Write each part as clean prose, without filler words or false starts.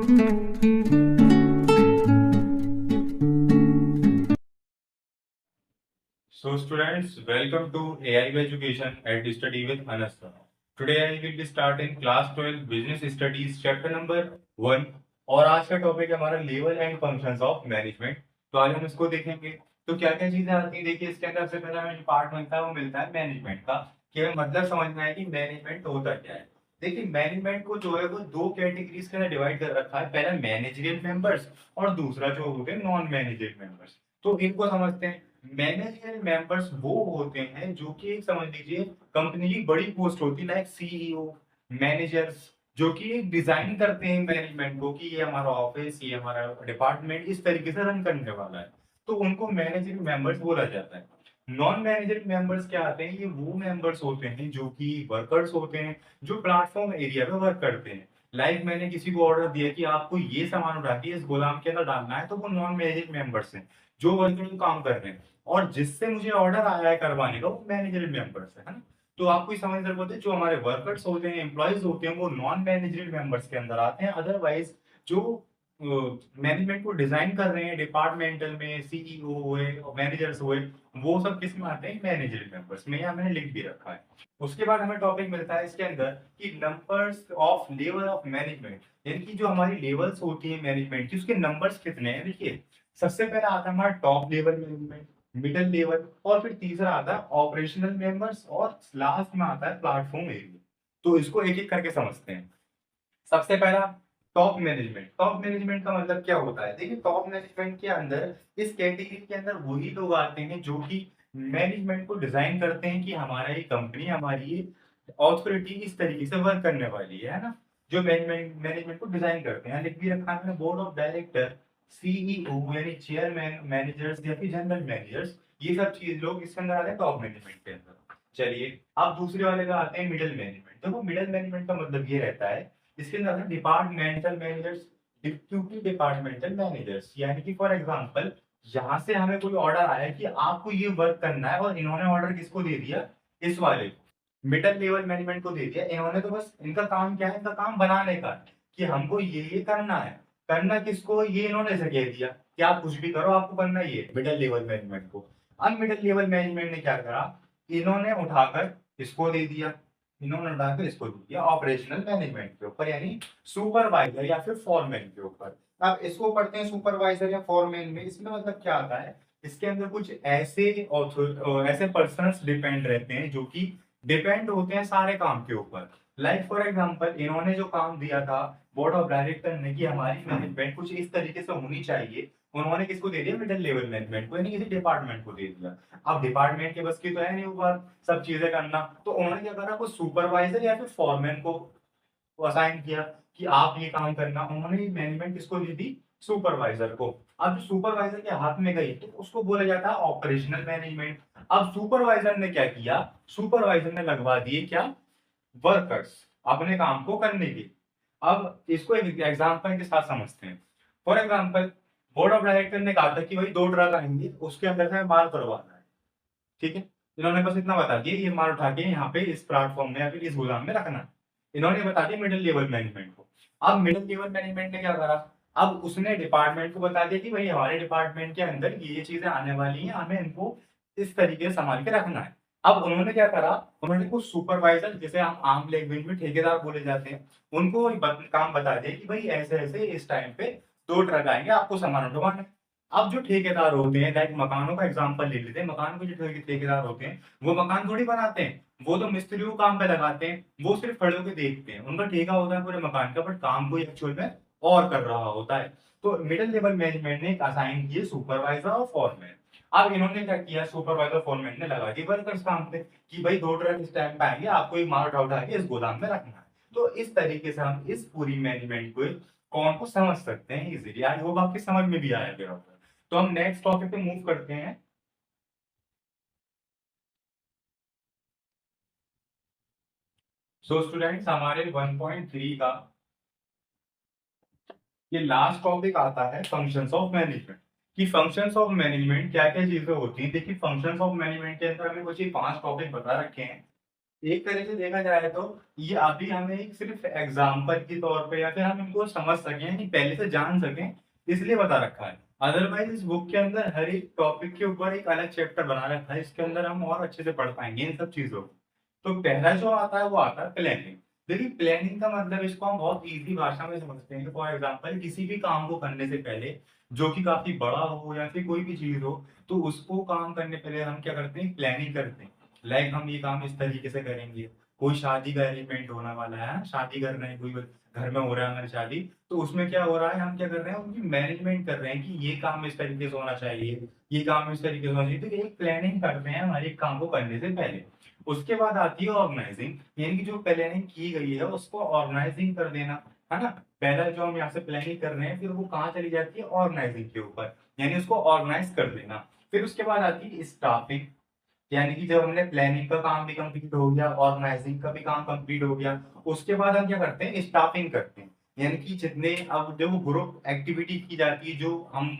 So students, welcome to AI Education at Study with Anas. Today I will be starting class 12 Business Studies chapter number 1 और आज का topic है हमारा level and functions of management. तो आज हम इसको देखेंगे। तो क्या क्या चीजें आती हैं देखिए इसके अंदर। सबसे पहला हमें जो पार्ट मिलता है वो मिलता है मैनेजमेंट का, कि हमें मतलब समझना है कि मैनेजमेंट होता क्या है। देखिए मैनेजमेंट को जो है वो दो कैटेगरीज के अंदर डिवाइड कर रखा है, पहला मैनेजरियल मेंबर्स और दूसरा जो होते हैं नॉन मैनेजरियल मेंबर्स। तो इनको समझते हैं। मैनेजरियल मेंबर्स वो होते हैं जो कि एक समझ लीजिए कंपनी की बड़ी पोस्ट होती है, लाइक सीईओ, मैनेजर्स, जो कि डिजाइन करते हैं मैनेजमेंट को कि ये हमारा ऑफिस, ये हमारा डिपार्टमेंट इस तरीके से रन करने वाला है। तो उनको मैनेजरियल मेंबर्स बोला जाता है। नॉन मैनेजरियल मेंबर्स क्या आते हैं, ये वो मेंबर्स होते हैं जो कि वर्कर्स होते हैं, जो प्लेटफॉर्म एरिया पे वर्क करते हैं। लाइक मैंने किसी को ऑर्डर दिया कि आपको ये सामान उठा के इस गोदाम के अंदर डालना है, तो वो नॉन मैनेजरियल मेंबर्स हैं जो वर्कर काम कर रहे हैं। और जिससे मुझे ऑर्डर आया है करवाने का वो मैनेजरियल मेंबर्स है ना। तो आपको ये समझ जरूरत है, जो हमारे वर्कर्स होते हैं, एम्प्लॉयज होते हैं, वो नॉन मैनेजरियल मेंबर्स के अंदर आते हैं। अदरवाइज जो मैनेजमेंट को डिजाइन कर रहे हैं डिपार्टमेंटल में, सीईओ हुए, मैनेजर्स हुए, वो सब किस में आते हैं, मैनेजरियल मेंबर्स में। यहाँ मैंने लिख भी रखा है। उसके बाद हमें टॉपिक मिलता है इसके अंदर कि numbers of level of management, यानी कि जो हमारी लेवल्स होती है मैनेजमेंट की, उसके नंबर्स कितने हैं। देखिए सबसे पहला आता है हमारा top level management, middle level, और फिर तीसरा आता है ऑपरेशनल मेंबर्स, और लास्ट में आता है प्लेटफॉर्म एरिया। तो इसको एक एक करके समझते हैं। सबसे पहला टॉप मैनेजमेंट। टॉप मैनेजमेंट का मतलब क्या होता है, देखिए टॉप मैनेजमेंट के अंदर, इस कैटेगरी के अंदर वही लोग आते हैं जो कि मैनेजमेंट को डिजाइन करते हैं कि हमारा ये कंपनी, हमारी ये अथॉरिटी इस तरीके से वर्क करने वाली है ना। जो मैनेजमेंट मैनेजमेंट को डिजाइन करते हैं, लिख भी रखा है बोर्ड ऑफ डायरेक्टर, सीईओ यानी चेयरमैन, मैनेजर्स या फिर जनरल मैनेजर्स, ये सब चीज लोग इसके अंदर आते हैं टॉप मैनेजमेंट के अंदर। चलिए अब दूसरे वाले का आते हैं मिडिल मैनेजमेंट। देखो मिडिल मैनेजमेंट का मतलब ये रहता है, इसके अंदर departmental managers, deputy departmental managers, यानी कि फॉर एग्जांपल यहाँ से हमें कोई ऑर्डर आया कि आपको ये वर्क करना है, और इन्होंने ऑर्डर किसको दे दिया, इस वाले को, मिडिल लेवल मैनेजमेंट को दे दिया। इन्होंने तो बस, इनका काम क्या है, इनका काम बनाने का है कि हमको ये करना है। करना किसको, ये इन्होंने से कह दिया कि आप कुछ भी करो, आपको करना ये मिडिल लेवल मैनेजमेंट को। अब मिडिल लेवल मैनेजमेंट ने क्या करा, इन्होंने उठाकर इसको दे दिया, इन्होंने उठाकर इसको दे दिया ऑपरेशनल मैनेजमेंट के ऊपर, यानी सुपरवाइजर या फिर फॉरमैन के ऊपर। अब इसको पढ़ते हैं सुपरवाइजर या फॉरमैन में। इसमें मतलब क्या आता है, इसके अंदर कुछ ऐसे ऐसे पर्सन्स डिपेंड रहते हैं जो कि डिपेंड होते हैं सारे काम के ऊपर। लाइक फॉर एग्जांपल इन्होंने जो काम दिया था बोर्ड ऑफ डायरेक्टर ने कि हमारी मैनेजमेंट कुछ इस तरीके से होनी चाहिए, उन्होंने किसको दे दिया, मिडिल लेवल मैनेजमेंट को, यानी किसी डिपार्टमेंट को दे दिया। अब डिपार्टमेंट के बस की तो है नहीं ऊपर सब चीजें करना, तो उन्होंने क्या करा, कुछ सुपरवाइजर या फिर फॉरमैन को असाइन किया कि आप ये काम करना। उन्होंने मैनेजमेंट किसको दी थी, सुपरवाइजर को। अब जो सुपरवाइजर के हाथ में गई तो उसको बोला जाता है ऑपरेशनल मैनेजमेंट। अब सुपरवाइजर ने क्या किया, सुपरवाइजर ने लगवा दिए क्या, वर्कर्स अपने काम को करने के। अब इसको एक एग्जांपल के साथ समझते हैं। For example board of director ने कहा था कि भाई 2 ट्रक आएंगे, उसके अंदर से माल करवाना है, ठीक है। इन्होंने बस इतना बता दिया ये माल उठा के यहाँ पे इस प्लेटफॉर्म में या फिर इस गोदाम में रखना है। इन्होंने बता दिया मिडिल लेवल मैनेजमेंट को। अब मिडिल लेवल मैनेजमेंट ने क्या करा, अब उसने डिपार्टमेंट को बता दिया कि भाई हमारे डिपार्टमेंट के अंदर ये चीजें आने वाली हैं, हमें इनको इस तरीके से संभाल के रखना है। अब उन्होंने क्या करा, उन्होंने कुछ सुपरवाइजर, जिसे हम आम लैंग्वेज में ठेकेदार बोले जाते हैं, उनको काम बता दिया कि भाई ऐसे ऐसे इस टाइम पे 2 ट्रक आएंगे, आपको सामान उठवाना है। अब जो ठेकेदार होते हैं, लाइक मकानों का एग्जांपल ले लेते हैं, मकान के जो ठेकेदार होते हैं वो मकान थोड़ी बनाते हैं, वो तो मिस्त्री को काम पे लगाते हैं, वो सिर्फ खड़े होकर देखते हैं, उनका ठेका होता है पूरे मकान का, बट काम को एक्चुअल में और कर रहा होता है। तो मिडिल लेवल मैनेजमेंट ने असाइन किए सुपरवाइजर और फॉरमैन। अब इन्होंने क्या किया, सुपरवाइजर फॉरमैन ने लगा दी वर्कर्स काम पे कि भाई 2 ट्रक इस टाइम पे आएंगे, आपको ये माल उठा के इस गोदाम में रखना है। तो इस तरीके से हम इस पूरी मैनेजमेंट को कौन को समझ सकते हैं इजीली। आई होप आपकी समझ में भी आया मेरा। तो हम नेक्स्ट टॉपिक पे मूव करते हैं। सो स्टूडेंट्स हमारे 1.3 का ये लास्ट टॉपिक आता है फंक्शंस ऑफ मैनेजमेंट। कि फंक्शंस ऑफ मैनेजमेंट क्या क्या चीजें होती हैं। देखिए फंक्शंस ऑफ मैनेजमेंट के अंदर हमें कुछ 5 टॉपिक बता रखे हैं। एक तरह से देखा जाए तो ये अभी हमें एक सिर्फ एग्जाम्पल के तौर पे या फिर हम इनको समझ सकें यानी पहले से जान सकें इसलिए बता रखा है। अदरवाइज इस बुक के अंदर हर एक टॉपिक के ऊपर एक अलग चैप्टर बना रखा है, इसके अंदर हम और अच्छे से पढ़ पाएंगे इन सब चीजों को। तो पहला जो आता है वो आता है प्लानिंग। देखिए प्लानिंग का मतलब इसको हम बहुत इजी भाषा में समझते हैं। फॉर एग्जाम्पल किसी भी काम को करने से पहले जो कि काफी बड़ा हो या फिर कोई भी चीज हो, तो उसको काम करने पहले हम क्या करते हैं, प्लानिंग करते हैं। लाइक हम ये काम इस तरीके से करेंगे। कोई शादी का अरेंजमेंट होने वाला है, शादी कर रहे हैं, कोई घर में हो रहा है हमारी शादी, तो उसमें क्या हो रहा है, हम क्या कर रहे हैं, उनकी मैनेजमेंट कर रहे हैं कि ये काम इस तरीके से होना चाहिए, ये काम इस तरीके से होना चाहिए। तो एक प्लानिंग करते हैं हमारे काम को करने से पहले। उसके बाद आती है ऑर्गेनाइजिंग, यानी कि जो प्लानिंग की गई है उसको ऑर्गेनाइजिंग कर देना, है ना। पहला जो हम यहाँ से प्लानिंग कर रहे हैं फिर वो कहाँ चली जाती है, ऑर्गेनाइजिंग के ऊपर, यानी उसको ऑर्गेनाइज कर देना। फिर उसके बाद आती है स्टाफिंग, यानी कि जब हमने प्लानिंग का काम भी कंप्लीट हो गया, ऑर्गेनाइजिंग का भी काम कंप्लीट हो गया, उसके बाद हम क्या करते हैं, स्टाफिंग करते हैं। यानी कि जितने अब जो ग्रुप एक्टिविटी की जाती है, जो हम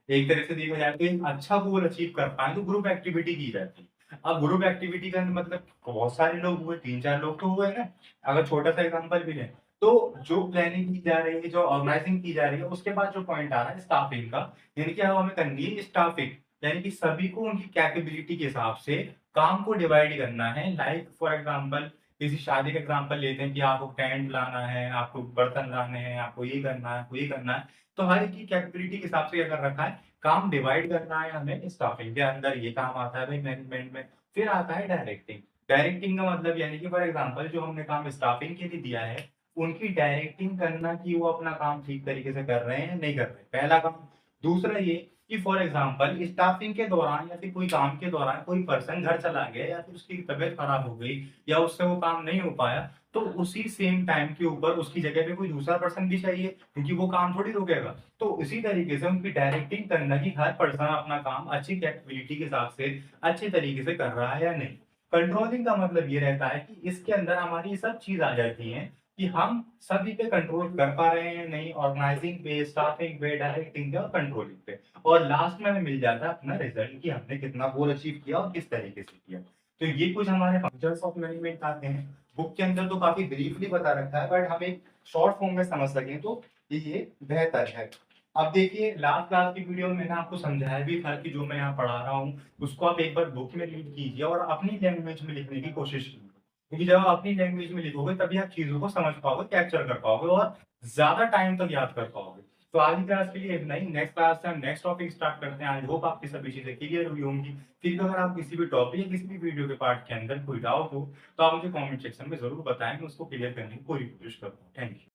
एक तरह से देखा जाए तो एक अच्छा गोल अचीव कर पाए, तो ग्रुप एक्टिविटी की जाती है। अब ग्रुप एक्टिविटी का मतलब बहुत सारे लोग हुए, 3-4 लोग तो हुए ना। अगर छोटा सा एग्जांपल भी लें, तो जो प्लानिंग की जा रही है, जो ऑर्गेनाइजिंग की जा रही है, उसके बाद जो पॉइंट आ रहा है स्टाफिंग का, यानी कि अब हमें करनी है स्टाफिंग। यानी कि सभी को उनकी कैपेबिलिटी के हिसाब से काम को डिवाइड करना है। लाइक फॉर एग्जांपल किसी शादी का एग्जांपल लेते हैं कि आपको टेंट लाना है, आपको बर्तन लाने हैं, आपको ये करना है, आपको ये करना है। तो हर एक की कैपेबिलिटी के हिसाब से क्या कर रखा है, काम डिवाइड करना है हमें। स्टाफिंग के अंदर ये काम आता है भाई मैनेजमेंट में। फिर आता है डायरेक्टिंग। डायरेक्टिंग का मतलब यानी कि फॉर एग्जांपल जो हमने काम स्टाफिंग के लिए दिया है, उनकी डायरेक्टिंग करना कि वो अपना काम ठीक तरीके से कर रहे हैं, नहीं कर रहे, पहला काम। दूसरा ये कि फॉर एग्जांपल स्टाफिंग के दौरान या फिर कोई काम के दौरान कोई पर्सन घर चला गया या फिर उसकी तबीयत खराब हो गई या उससे वो काम नहीं हो पाया, तो उसी सेम टाइम के ऊपर उसकी जगह पे कोई दूसरा पर्सन भी चाहिए, क्योंकि वो काम थोड़ी रुकेगा। तो इसी तरीके से उनकी डायरेक्टिंग करना कि हर पर्सन अपना काम अच्छी कैपेबिलिटी के हिसाब से अच्छे तरीके से कर रहा है या नहीं। कंट्रोलिंग का मतलब ये रहता है कि इसके अंदर हमारी सब चीज आ जाती है कि हम सभी पे कंट्रोल कर पा रहे हैं नहीं, ऑर्गेनाइजिंग पे, स्टाफिंग पे, डायरेक्टिंग पे और कंट्रोलिंग पे। और लास्ट में हमें मिल जाता है अपना रिजल्ट कि हमने कितना गोल अचीव किया और किस तरीके से किया। तो ये कुछ हमारे फंक्शंस ऑफ मैनेजमेंट आते हैं। बुक के अंदर तो काफी ब्रीफली बता रखा है, बट हम एक शॉर्ट फॉर्म में समझ सकें तो ये बेहतर है। अब देखिए लास्ट क्लास की वीडियो में मैंने आपको समझाया भी था कि जो मैं यहाँ पढ़ा रहा हूँ उसको आप एक बार बुक में रीड कीजिए और अपनी लैंग्वेज में लिखने की कोशिश कीजिए, क्योंकि जब आप अपनी लैंग्वेज में लिखोगे तभी आप चीजों को समझ पाओगे, कैप्चर कर पाओगे और ज्यादा टाइम तक याद कर पाओगे। तो आज की क्लास के लिए इतना ही। नेक्स्ट क्लास से हम नेक्स्ट टॉपिक स्टार्ट करते हैं। आई होप आपकी सभी चीजें क्लियर हुई होंगी। फिर भी अगर आप किसी भी टॉपिक या किसी भी वीडियो के पार्ट के अंदर कोई डाउट हो तो आप मुझे कमेंट सेक्शन में जरूर बताएं, मैं उसको क्लियर करने की पूरी कोशिश करूंगा। Thank you.